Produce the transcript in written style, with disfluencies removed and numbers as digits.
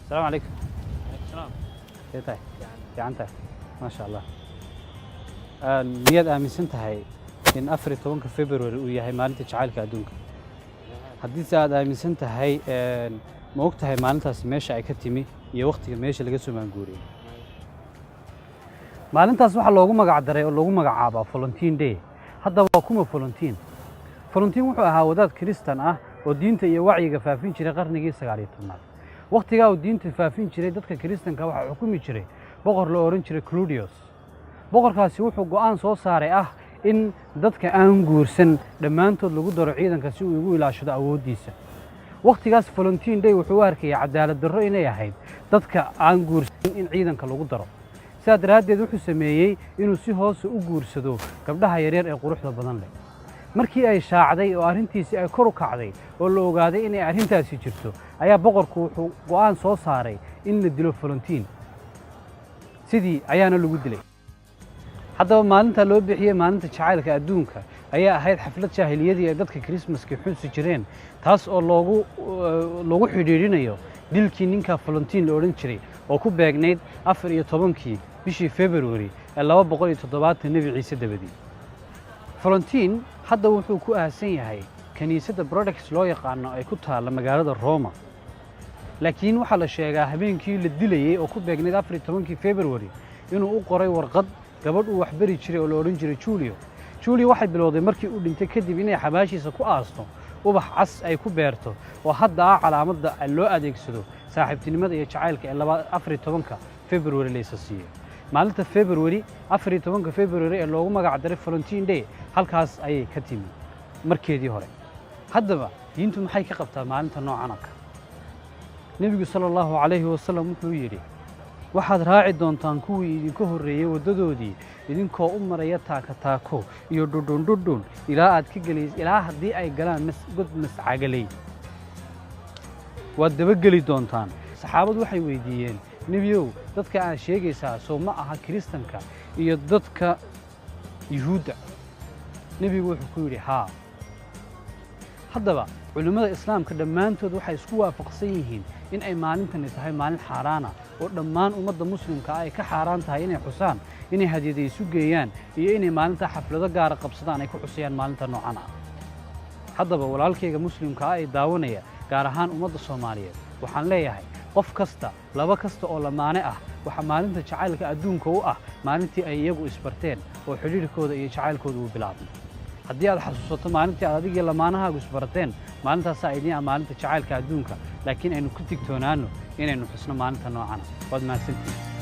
السلام عليكم. السلام. كيف tahay fiicantahay ما شاء الله. miyaad aaminsan tahay in 14 February uu yahay maalinta jacaylka adduunka? haddii aad aaminsan tahay ma og tahay maalintaas meesha ay ka timi iyo waqtiga meesha laga soo maanguuriyay? maalintaas waxaa loogu magac daray oo loogu magacaabaa Valentine Day. haddaba waa kuma Valentine? Valentine wuxuu ahaa wadaad Kristan ah oo diinta iyo wacyiga faafin jiray qarnigii 19aad. waqtigaa uu diinta faafin jiray dadka Kristanka waxaa xukumi jiray boqor la oran jiray Claudius. boqorkaasi wuxuu go'aan soo saaray ah in dadka aan guursan dhammaantood lagu daro ciidanka si uu ugu ilaashado awoodiisa. waqtigaas Valentine Day wuxuu u arkayay cadaalad darro inay ahayd dadka aan guursan in ciidanka lagu daro. sidaa daraaddeed wuxuu sameeyey inuu si hoose u guursado gabdhaha yaryar ee quruxda badan leh. markii ay shaacday oo arrintiisii ay kor u kacday oo la ogaaday inay arrintaasi jirto ayaa boqorku wuxuu go'aan soo saaray in la dilo Valentine. sidii ayaana lagu dilay. haddaba maalinta loo bixiyey maalinta jacaylka adduunka ayaa ahayd xaflad jaahiliyadii ay dadka Christmaska xusi jireen, taas oo loogu xidhiidhinayo dilkii ninka Valentine la odhan jiray oo ku beegnayd 14 bishii February ee 270 Nabi Ciise dabadii. Valentine hadda wuxuu ku aasan yahay kaniisadda Brodex loo yaqaano ay ku taalla magaalada Roma. laakiin waxaa la sheegaa habeenkii la dilayay oo ku beegnayd 14 February inuu u qoray warqad gabadh uu waxbari jiray oo la odhan jiray Julio waxay bilowday markii uu dhintay kadib inay xabaashiisa ku aasto ubax cas ay ku beerto oo hadda ah calaamadda loo adeegsado saaxiibtinimada iyo jacaylka ee 14 February la siiyo. maalinta February 14 February ee loogu magac daray Valentine Day halkaas ayay ka timi markeedii hore. haddaba diintu maxay ka qabtaa maalinta noocan ah? Nabigu sallallahu alayhi wasallam wuxuu yiri waxaad raaci doontaan kuwii idinka horreeyay wadadoodii idinkoo u maraya taako iyo dhudhun ilaa aad ka galeysay ilaa haddii ay galaan god mascagalay waad dabageli doontaan. saxaabadu waxay weydiiyeen nebiyow dadka aan sheegaysaa soo ma aha Kristanka iyo dadka Yuhuudda? nebigu wuxuu ku yidhi haa. haddaba culimmada islaamka dhammaantood waxay isku waafaqsan yihiin in ay maalintani tahay maalin xaaraana oo dhammaan ummadda muslimka ay ka xaaraan tahay inay xusaan, inay hadiyada isu geeyaan iyo inay maalinta xaflado gaara qabsadaan ay ku xusayaan maalinta noocan ah. haddaba walaalkayga muslimka ah ee daawanaya gaar ahaan ummadda Soomaaliyeed waxaan leeyahay qof kasta laba kasta oo lamaane ah waxa maalinta jacaylka adduunka u ah maalintii ay iyagu isbarteen oo xiriirkooda iyo jacaylkooda uu bilaabmay. haddii aad xasuusato maalintii aad adiga lamaanahaagu isbarateen maalintaas ay idin maalinta jacaylka adduunka, laakiin aynu ku digtoonaano inaynu xusno maalinta noocan ah. waad mahadsantihiin.